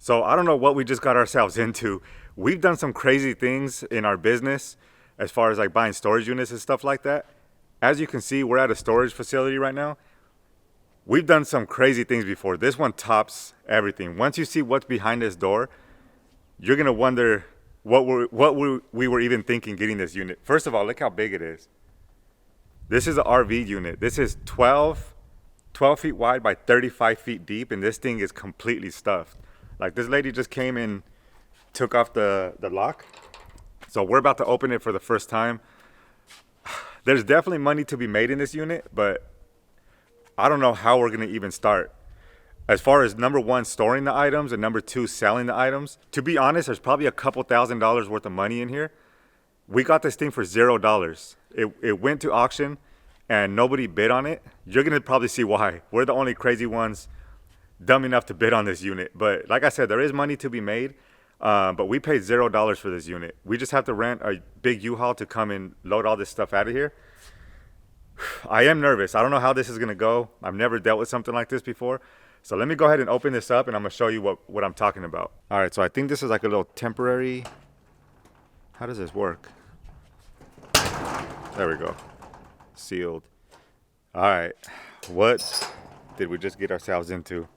So I don't know what we just got ourselves into. We've done some crazy things in our business as far as like buying storage units and stuff like that. As you can see, we're at a storage facility right now. We've done some crazy things before. This one tops everything. Once you see what's behind this door, you're gonna wonder we were even thinking getting this unit. First of all, look how big it is. This is an RV unit. This is 12 feet wide by 35 feet deep, and this thing is completely stuffed. Like, this lady just came and took off the lock. So we're about to open it for the first time. There's definitely money to be made in this unit, but I don't know how we're gonna even start. As far as number one, storing the items, and number two, selling the items. To be honest, there's probably a couple $1,000s worth of money in here. We got this thing for $0. It went to auction and nobody bid on it. You're gonna probably see why. We're the only crazy ones dumb enough to bid on this unit. But like I said, there is money to be made, but we paid $0 for this unit. We just have to rent a big U-Haul to come and load all this stuff out of here. I am nervous. I don't know how this is gonna go. I've never dealt with something like this before. So let me go ahead and open this up and I'm gonna show you what I'm talking about. All right, so I think this is like a little temporary, how does this work? There we go, sealed. All right, what did we just get ourselves into?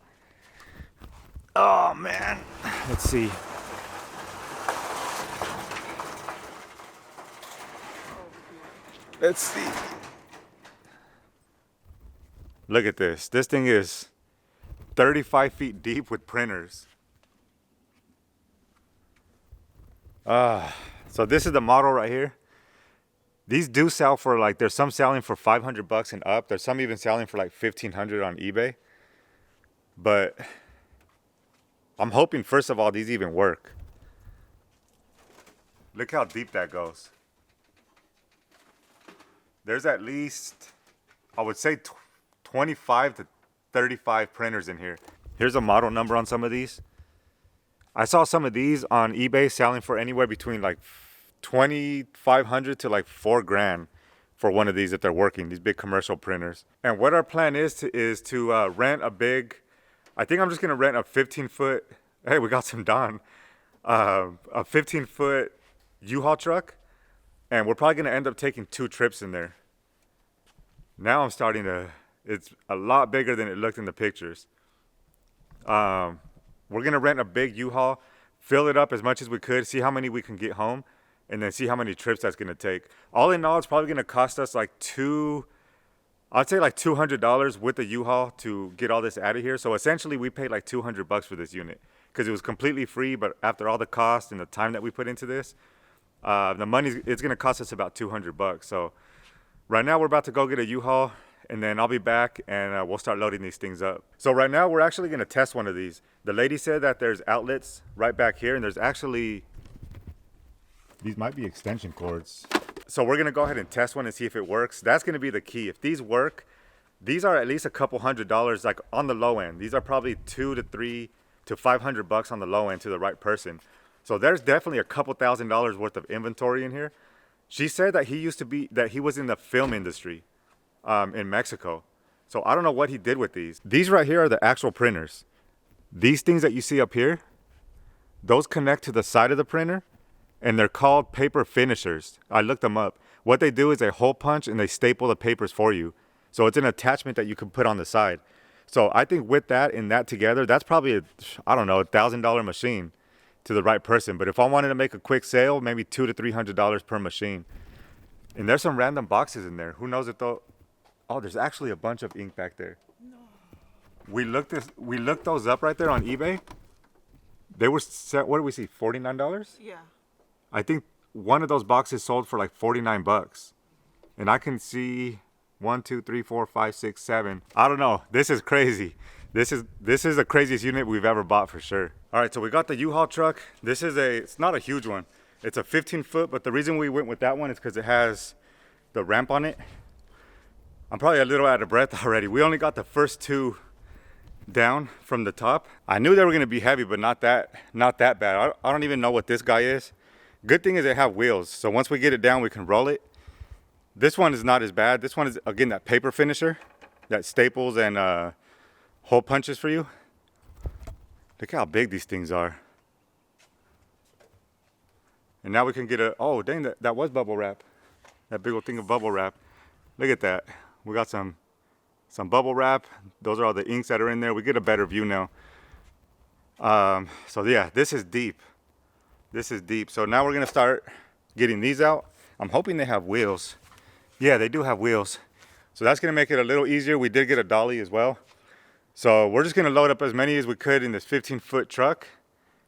Oh man, let's see. Let's see. Look at this. This thing is 35 feet deep with printers. So this is the model right here. These do sell for like, there's some selling for $500 and up. There's some even selling for like $1,500 on eBay. But I'm hoping, first of all, these even work. Look how deep that goes. There's at least, I would say 25 to 35 printers in here. Here's a model number on some of these. I saw some of these on eBay selling for anywhere between like 2,500 to like $4,000 for one of these if they're working, these big commercial printers. And what our plan is to rent a big, I think I'm just gonna rent a 15-foot, hey, we got some Don, a 15-foot U-Haul truck, and we're probably gonna end up taking 2 trips in there. Now I'm starting to, it's a lot bigger than it looked in the pictures. We're gonna rent a big U-Haul, fill it up as much as we could, see how many we can get home, and then see how many trips that's gonna take. All in all, it's probably gonna cost us like I'd say like $200 with the U-Haul to get all this out of here. So essentially we paid like $200 for this unit because it was completely free, but after all the cost and the time that we put into this, the money, it's gonna cost us about $200. So right now we're about to go get a U-Haul, and then I'll be back and we'll start loading these things up. So right now we're actually gonna test one of these. The lady said that there's outlets right back here, and there's actually, these might be extension cords. So we're gonna go ahead and test one and see if it works. That's gonna be the key. If these work, these are at least a couple $100, like on the low end. These are probably $200 to $300 to $500 on the low end to the right person. So there's definitely a couple $1,000s worth of inventory in here. She said that he was in the film industry in Mexico. So I don't know what he did with these. These right here are the actual printers. These things that you see up here, those connect to the side of the printer, and they're called paper finishers. I looked them up. What they do is they hole punch and they staple the papers for you. So it's an attachment that you can put on the side. So I think with that and that together, that's probably I don't know, $1,000 machine to the right person. But if I wanted to make a quick sale, maybe $200 to $300 per machine. And there's some random boxes in there. Who knows if they'll, oh, there's actually a bunch of ink back there. No. We looked those up right there on eBay. They were set, what did we see, $49? Yeah. I think one of those boxes sold for like $49. And I can see 1, 2, 3, 4, 5, 6, 7. I don't know. This is crazy. This is the craziest unit we've ever bought for sure. All right, so we got the U-Haul truck. It's not a huge one. It's a 15-foot, but the reason we went with that one is because it has the ramp on it. I'm probably a little out of breath already. We only got the first 2 down from the top. I knew they were gonna be heavy, but not that bad. I don't even know what this guy is. Good thing is they have wheels, so once we get it down, we can roll it. This one is not as bad. This one is, again, that paper finisher that staples and hole punches for you. Look how big these things are. And now we can get a, oh dang, that was bubble wrap. That big old thing of bubble wrap. Look at that. We got some bubble wrap. Those are all the inks that are in there. We get a better view now. So yeah, this is deep. This is deep. So now we're gonna start getting these out. I'm hoping they have wheels. Yeah, they do have wheels. So that's gonna make it a little easier. We did get a dolly as well. So we're just gonna load up as many as we could in this 15-foot truck.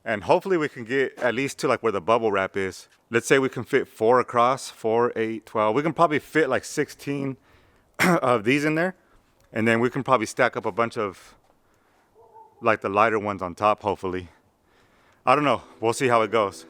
And hopefully we can get at least to like where the bubble wrap is. Let's say we can fit 4 across, 4, 8, 12. We can probably fit like 16 of these in there. And then we can probably stack up a bunch of like the lighter ones on top, hopefully. I don't know, we'll see how it goes.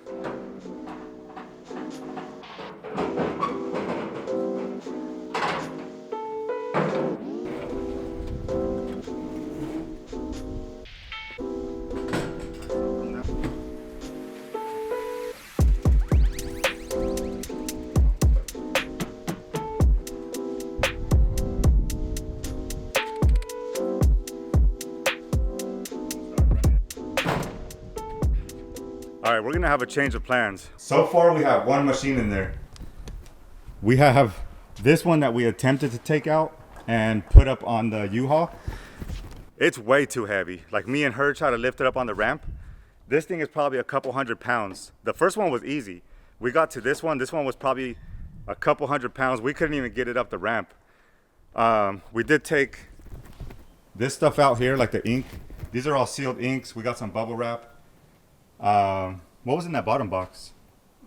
All right, we're gonna have a change of plans. So far, we have one machine in there. We have this one that we attempted to take out and put up on the U-Haul. It's way too heavy. Like me and her try to lift it up on the ramp. This thing is probably a couple 100 pounds. The first one was easy. We got to this one was probably a couple 100 pounds. We couldn't even get it up the ramp. We did take this stuff out here, like the ink. These are all sealed inks. We got some bubble wrap. What was in that bottom box?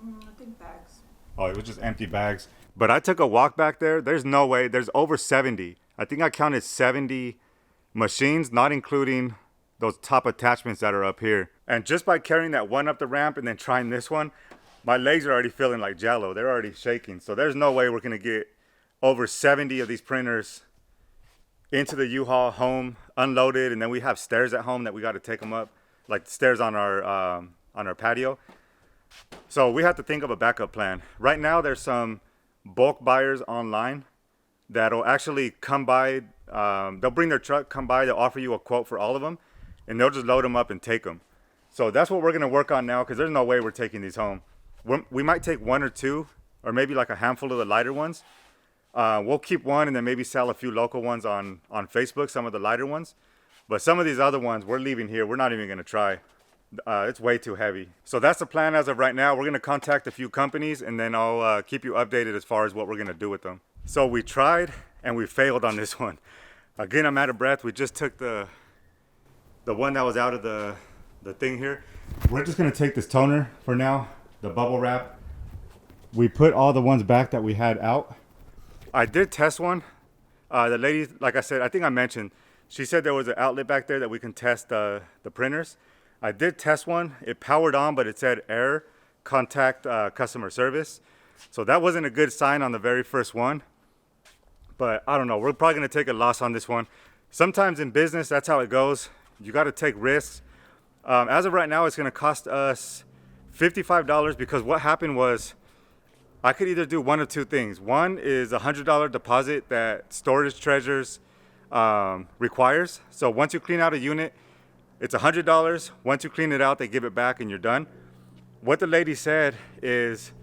I think bags. Oh, it was just empty bags. But I took a walk back there. There's no way. There's over 70. I think I counted 70 machines, not including those top attachments that are up here. And just by carrying that one up the ramp and then trying this one, my legs are already feeling like jello. They're already shaking. So there's no way we're going to get over 70 of these printers into the U-Haul home, unloaded. And then we have stairs at home that we got to take them up, like the stairs on our patio. So we have to think of a backup plan. Right now, there's some bulk buyers online that'll actually come by. They'll bring their truck, come by, they'll offer you a quote for all of them, and they'll just load them up and take them. So that's what we're gonna work on now, because there's no way we're taking these home. We might take 1 or 2, or maybe like a handful of the lighter ones. We'll keep one and then maybe sell a few local ones on Facebook, some of the lighter ones. But some of these other ones, we're leaving here. We're not even gonna try. It's way too heavy. So that's the plan as of right now. We're gonna contact a few companies and then I'll keep you updated as far as what we're gonna do with them. So we tried and we failed on this one. Again, I'm out of breath. We just took the one that was out of the thing here. We're just gonna take this toner for now, the bubble wrap. We put all the ones back that we had out. I did test one. The lady, like I said, I think I mentioned, she said there was an outlet back there that we can test the printers. I did test one. It powered on, but it said error, contact customer service. So that wasn't a good sign on the very first one. But I don't know. We're probably going to take a loss on this one. Sometimes in business, that's how it goes. You got to take risks. As of right now, it's going to cost us $55 because what happened was I could either do one of two things. One is a $100 deposit that Storage Treasures requires. So once you clean out a unit, it's $100. Once you clean it out, they give it back and you're done. What the lady said is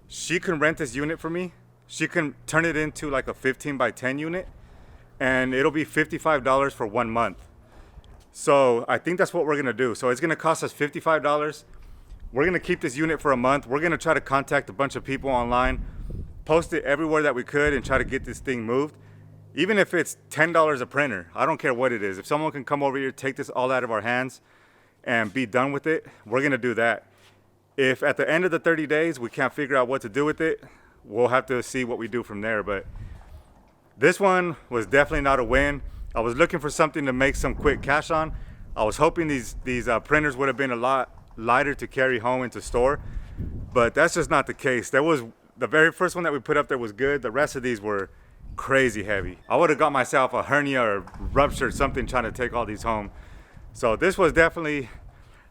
she can rent this unit for me. She can turn it into like a 15 by 10 unit and it'll be $55 for 1 month. So I think that's what we're gonna do. So it's gonna cost us $55. We're gonna keep this unit for a month. We're gonna try to contact a bunch of people online, post it everywhere that we could and try to get this thing moved. Even if it's $10 a printer, I don't care what it is. If someone can come over here, take this all out of our hands and be done with it, we're gonna do that. If at the end of the 30 days, we can't figure out what to do with it, we'll have to see what we do from there. But this one was definitely not a win. I was looking for something to make some quick cash on. I was hoping these printers would have been a lot lighter to carry home into store, but that's just not the case. The very first one that we put up there was good. The rest of these were crazy heavy. I would have got myself a hernia or ruptured something trying to take all these home. So this was definitely,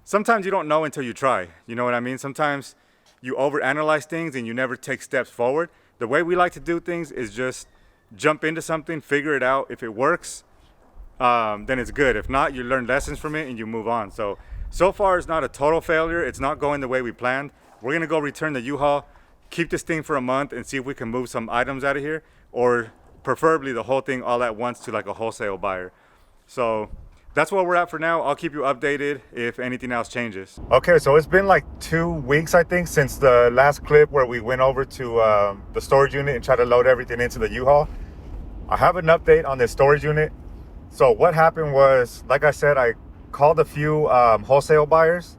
sometimes you don't know until you try. You know what I mean? Sometimes you overanalyze things and you never take steps forward. The way we like to do things is just jump into something, figure it out. If it works, then it's good. If not, you learn lessons from it and you move on. So far it's not a total failure. It's not going the way we planned. We're gonna go return the U-Haul, keep this thing for a month and see if we can move some items out of here, or preferably the whole thing all at once to like a wholesale buyer. So that's where we're at for now. I'll keep you updated if anything else changes. Okay, so it's been like 2 weeks, I think, since the last clip where we went over to the storage unit and tried to load everything into the U-Haul. I have an update on this storage unit. So what happened was, like I said, I called a few wholesale buyers.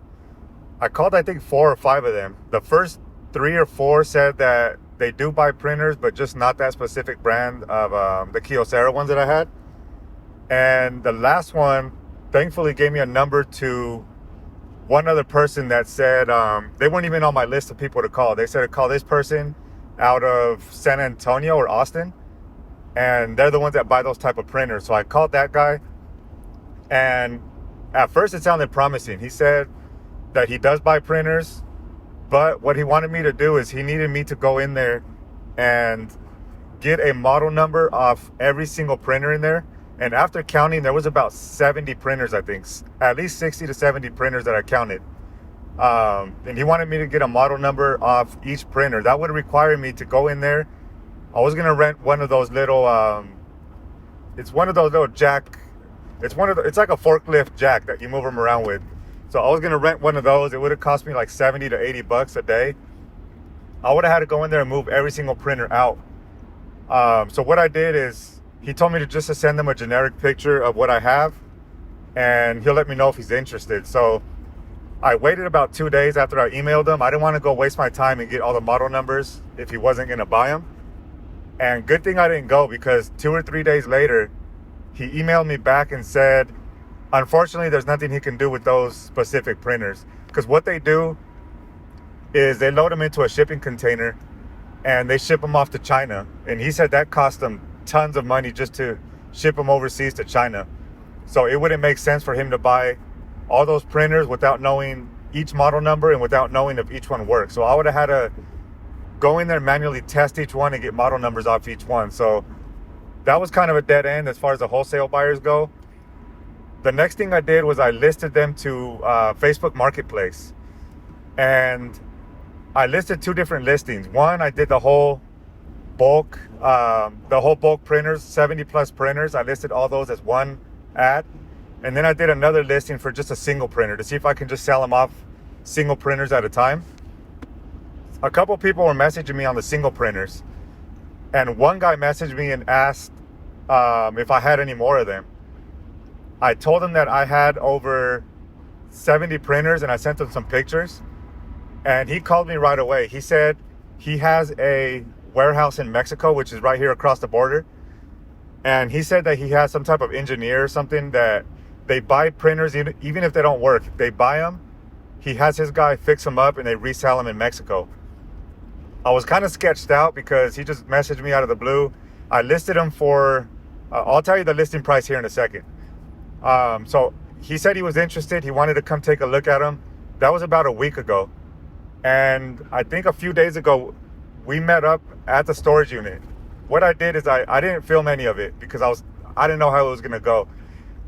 I called, I think, 4 or 5 of them. The first 3 or 4 said that they do buy printers, but just not that specific brand of the Kyocera ones that I had. And the last one, thankfully, gave me a number to one other person that said they weren't even on my list of people to call. They said to call this person out of San Antonio or Austin, and they're the ones that buy those type of printers. So I called that guy, and at first it sounded promising. He said that he does buy printers, but what he wanted me to do is he needed me to go in there and get a model number off every single printer in there. And after counting, there was about 70 printers, I think. At least 60 to 70 printers that I counted. And he wanted me to get a model number off each printer. That would require me to go in there. I was going to rent one of those little, it's one of those little jack. It's like a forklift jack that you move them around with. So I was going to rent one of those. It would have cost me like 70 to 80 bucks a day. I would have had to go in there and move every single printer out. So what I did is, he told me to send him a generic picture of what I have, and he'll let me know if he's interested. So I waited about 2 days after I emailed him. I didn't want to go waste my time and get all the model numbers if he wasn't going to buy them. And good thing I didn't go, because 2 or 3 days later, he emailed me back and said, unfortunately, there's nothing he can do with those specific printers. Because what they do is they load them into a shipping container and they ship them off to China. And he said that cost them tons of money just to ship them overseas to China. So it wouldn't make sense for him to buy all those printers without knowing each model number and without knowing if each one works. So I would have had to go in there, manually test each one and get model numbers off each one. So that was kind of a dead end as far as the wholesale buyers go. The next thing I did was I listed them to Facebook Marketplace. And I listed 2 different listings. One, I did the whole bulk printers, 70 plus printers. I listed all those as one ad. And then I did another listing for just a single printer to see if I can just sell them off single printers at a time. A couple people were messaging me on the single printers, and one guy messaged me and asked if I had any more of them. I told him that I had over 70 printers, and I sent him some pictures, and he called me right away. He said he has a warehouse in Mexico, which is right here across the border. And he said that he has some type of engineer or something that they buy printers, even if they don't work, they buy them. He has his guy fix them up and they resell them in Mexico. I was kind of sketched out because he just messaged me out of the blue. I listed him for, I'll tell you the listing price here in a second. So he said he was interested. He wanted to come take a look at them. That was about a week ago. And I think a few days ago, we met up at the storage unit. What I did is I didn't film any of it because I didn't know how it was gonna go.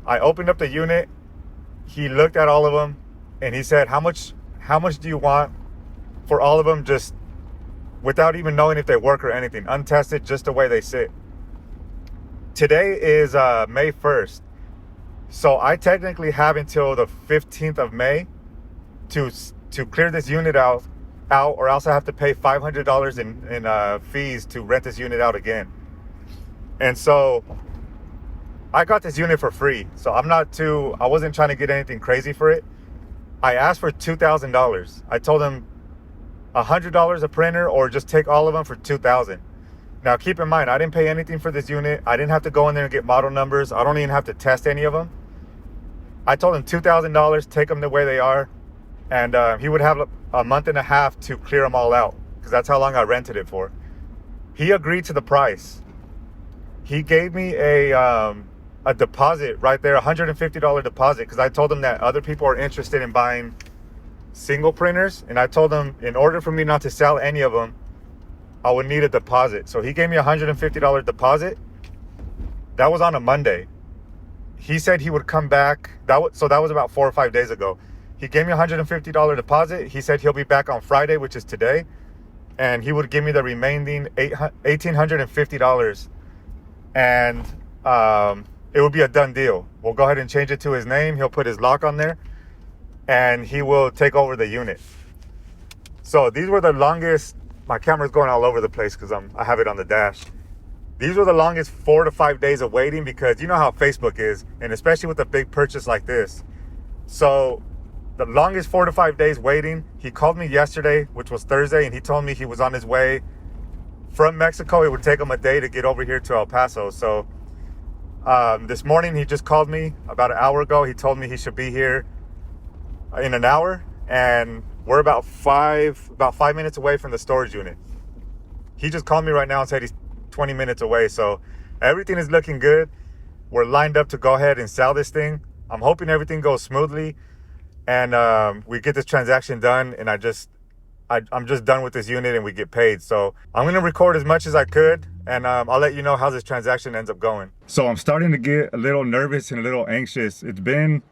I opened up the unit. He looked at all of them and he said, how much do you want for all of them, just without even knowing if they work or anything, untested, just the way they sit. Today is May 1st. So I technically have until the 15th of May to clear this unit out, or else I have to pay $500 in fees to rent this unit out again. And so I got this unit for free. So I wasn't trying to get anything crazy for it. I asked for $2,000. I told him $100 a printer, or just take all of them for $2,000. Now keep in mind, I didn't pay anything for this unit. I didn't have to go in there and get model numbers. I don't even have to test any of them. I told him $2,000, take them the way they are. And he would have a month and a half to clear them all out, because that's how long I rented it for. He agreed to the price. He gave me a deposit right there, $150 deposit, because I told him that other people are interested in buying single printers. And I told him in order for me not to sell any of them, I would need a deposit. So he gave me a $150 deposit. That was on a Monday. he said he would come back. So that was about 4 or 5 days ago. He gave me a $150 deposit. He said he'll be back on Friday, which is today, and he would give me the remaining $1,850, and it would be a done deal. We'll go ahead and change it to his name. He'll put his lock on there, and he will take over the unit. So these were the longest. My camera's going all over the place because I have it on the dash. These were the longest 4 to 5 days of waiting, because you know how Facebook is, and especially with a big purchase like this. So the longest 4 to 5 days waiting. He called me yesterday, which was Thursday, and he told me he was on his way from Mexico. It would take him a day to get over here to El Paso. So this morning he just called me about an hour ago. He told me he should be here in an hour, and we're about 5 minutes away from the storage unit. He just called me right now and said he's 20 minutes away. So everything is looking good. We're lined up to go ahead and sell this thing. I'm hoping everything goes smoothly, and we get this transaction done, and I'm just done with this unit and we get paid. So I'm going to record as much as I could, and I'll let you know how this transaction ends up going. So I'm starting to get a little nervous and a little anxious. It's been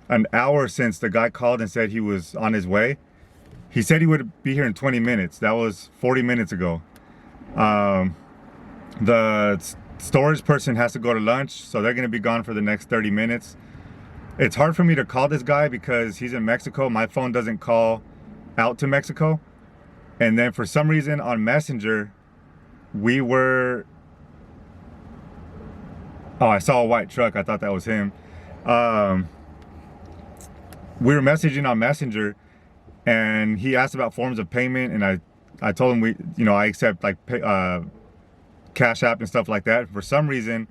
an hour since the guy called and said he was on his way. He said he would be here in 20 minutes. That was 40 minutes ago. The storage person has to go to lunch, so they're going to be gone for the next 30 minutes. It's hard for me to call this guy because he's in Mexico. My phone doesn't call out to Mexico. And then for some reason on Messenger, I saw a white truck. I thought that was him. We were messaging on Messenger, and he asked about forms of payment, and I told him I accept like Cash App and stuff like that. For some reason,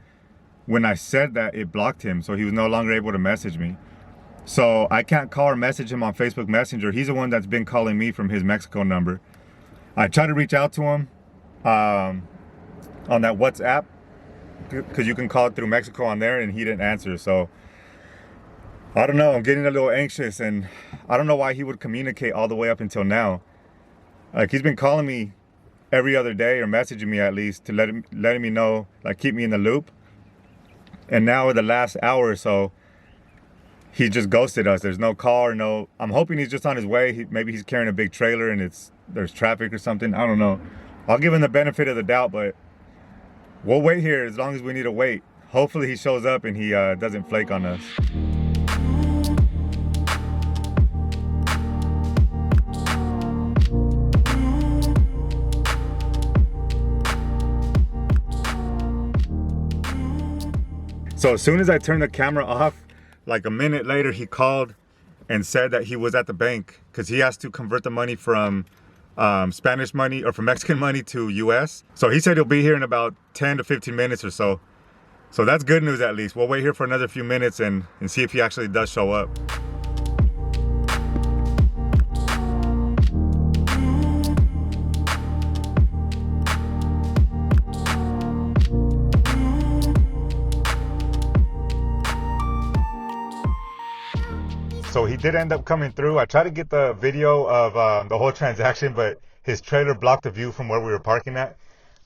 when I said that, it blocked him, so he was no longer able to message me. So I can't call or message him on Facebook Messenger. He's the one that's been calling me from his Mexico number. I tried to reach out to him on that WhatsApp, because you can call it through Mexico on there, and he didn't answer. So I don't know, I'm getting a little anxious, and I don't know why he would communicate all the way up until now. Like, he's been calling me every other day, or messaging me at least, to letting me know, like, keep me in the loop. And now in the last hour or so, he just ghosted us. There's no call or no. I'm hoping he's just on his way. Maybe he's carrying a big trailer and there's traffic or something. I don't know. I'll give him the benefit of the doubt, but we'll wait here as long as we need to wait. Hopefully he shows up and he doesn't flake on us. So as soon as I turned the camera off, like a minute later, he called and said that he was at the bank because he has to convert the money from Spanish money, or from Mexican money, to US. So he said he'll be here in about 10 to 15 minutes or so. So that's good news at least. We'll wait here for another few minutes and see if he actually does show up. So he did end up coming through. I tried to get the video of the whole transaction, but his trailer blocked the view from where we were parking at.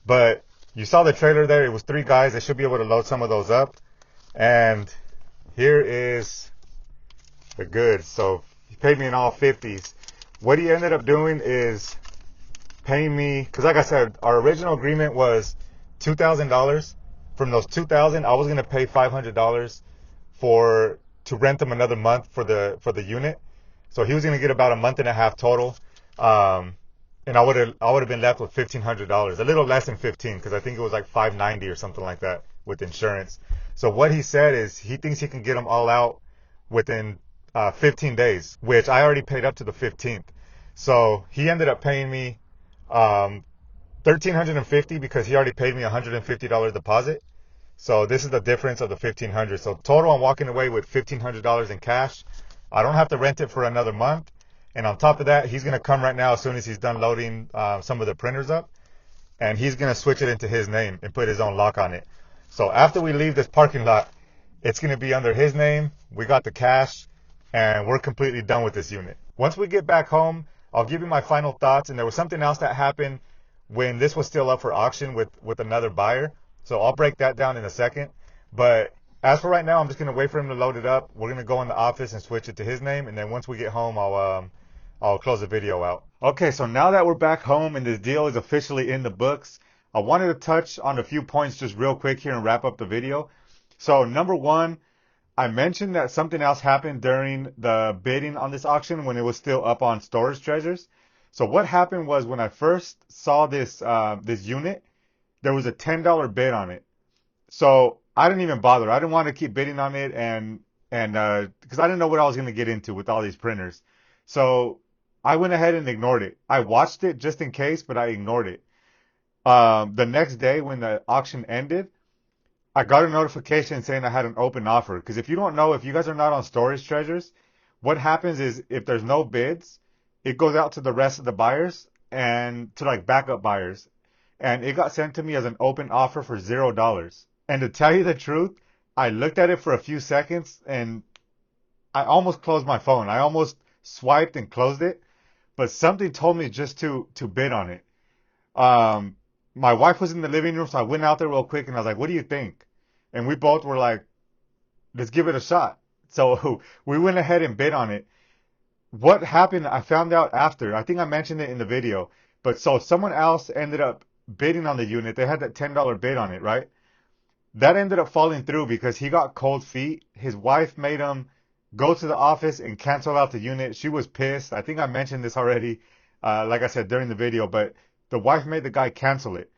But you saw the trailer there. It was 3 guys. They should be able to load some of those up. And here is the goods. So he paid me in all 50s. What he ended up doing is paying me, because like I said, our original agreement was $2,000. From those $2,000, I was going to pay $500 to rent him another month for the unit. So he was going to get about a month and a half total. And I would have been left with $1,500, a little less than 15, because I think it was like $590 or something like that with insurance. So what he said is he thinks he can get them all out within 15 days, which I already paid up to the 15th. So he ended up paying me $1,350 because he already paid me a $150 deposit. So this is the difference of the $1,500. So total, I'm walking away with $1,500 in cash. I don't have to rent it for another month. And on top of that, he's going to come right now as soon as he's done loading some of the printers up. And he's going to switch it into his name and put his own lock on it. So after we leave this parking lot, it's going to be under his name. We got the cash, and we're completely done with this unit. Once we get back home, I'll give you my final thoughts. And there was something else that happened when this was still up for auction with another buyer. So I'll break that down in a second. But as for right now, I'm just gonna wait for him to load it up. We're gonna go in the office and switch it to his name, and then once we get home, I'll close the video out. Okay, so now that we're back home and this deal is officially in the books, I wanted to touch on a few points just real quick here and wrap up the video. So number one, I mentioned that something else happened during the bidding on this auction when it was still up on Storage Treasures. So what happened was when I first saw this unit, there was a $10 bid on it. So I didn't even bother. I didn't want to keep bidding on it and because I didn't know what I was going to get into with all these printers. So I went ahead and ignored it. I watched it just in case, but I ignored it. The next day when the auction ended, I got a notification saying I had an open offer. Because if you don't know, if you guys are not on Storage Treasures, what happens is if there's no bids, it goes out to the rest of the buyers and to like backup buyers. And it got sent to me as an open offer for $0. And to tell you the truth, I looked at it for a few seconds and I almost closed my phone. I almost swiped and closed it, but something told me just to bid on it. My wife was in the living room, so I went out there real quick and I was like, "What do you think?" And we both were like, "Let's give it a shot." So we went ahead and bid on it. What happened, I found out after. I think I mentioned it in the video, but so someone else ended up bidding on the unit. They had that $10 bid on it, right? That ended up falling through because he got cold feet. His wife made him go to the office and cancel out the unit. She was pissed. I think I mentioned this already, like I said, during the video, but the wife made the guy cancel it.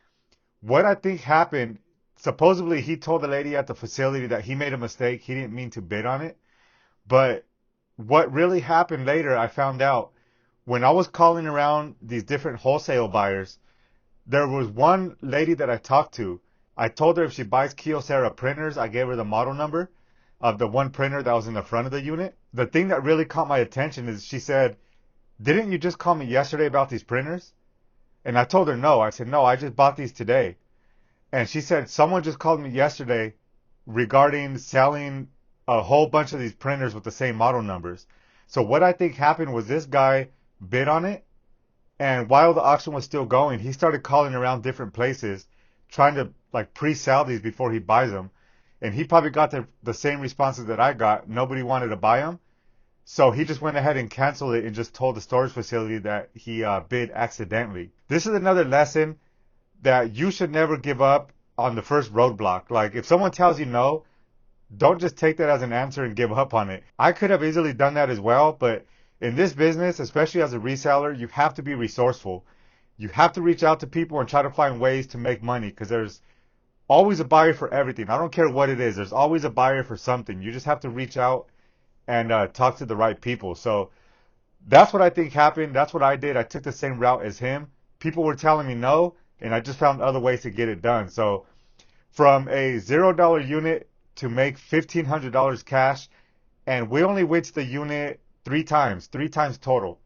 What I think happened, supposedly he told the lady at the facility that he made a mistake. He didn't mean to bid on it. But what really happened later, I found out when I was calling around these different wholesale buyers, there was one lady that I talked to. I told her if she buys Kyocera printers, I gave her the model number of the one printer that was in the front of the unit. The thing that really caught my attention is she said, "Didn't you just call me yesterday about these printers?" And I told her no. I said, "No, I just bought these today." And she said, "Someone just called me yesterday regarding selling a whole bunch of these printers with the same model numbers." So what I think happened was this guy bid on it. And while the auction was still going, he started calling around different places, trying to like pre-sell these before he buys them. And he probably got the same responses that I got. Nobody wanted to buy them. So he just went ahead and canceled it and just told the storage facility that he bid accidentally. This is another lesson that you should never give up on the first roadblock. Like if someone tells you no, don't just take that as an answer and give up on it. I could have easily done that as well, but in this business, especially as a reseller, you have to be resourceful. You have to reach out to people and try to find ways to make money because there's always a buyer for everything. I don't care what it is. There's always a buyer for something. You just have to reach out and talk to the right people. So that's what I think happened. That's what I did. I took the same route as him. People were telling me no, and I just found other ways to get it done. So from a $0 unit to make $1,500 cash, and we only went to the unit three times total.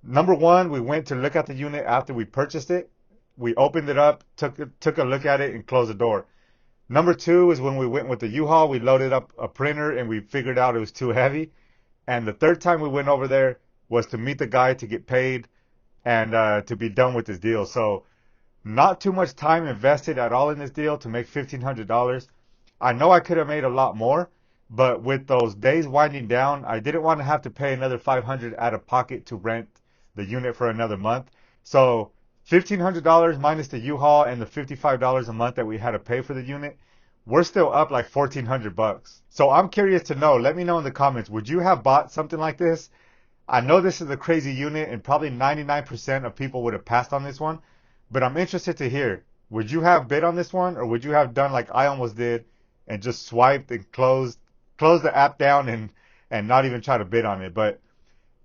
Number one, we went to look at the unit after we purchased it. We opened it up, took a look at it, and closed the door. Number two is when we went with the U-Haul, we loaded up a printer and we figured out it was too heavy. And the third time we went over there was to meet the guy to get paid and to be done with this deal. So not too much time invested at all in this deal to make $1,500. I know I could have made a lot more, but with those days winding down, I didn't want to have to pay another $500 out of pocket to rent the unit for another month. So $1,500 minus the U-Haul and the $55 a month that we had to pay for the unit, we're still up like $1,400. So I'm curious to know, let me know in the comments, would you have bought something like this? I know this is a crazy unit and probably 99% of people would have passed on this one, but I'm interested to hear, would you have bid on this one or would you have done like I almost did and just swiped and closed the app down and not even try to bid on it? But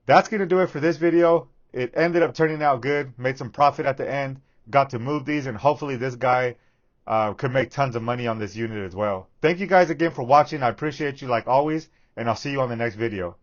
that's going to do it for this video. It ended up turning out good, made some profit at the end, got to move these, and hopefully this guy could make tons of money on this unit as well. Thank you guys again for watching. I appreciate you like always, and I'll see you on the next video.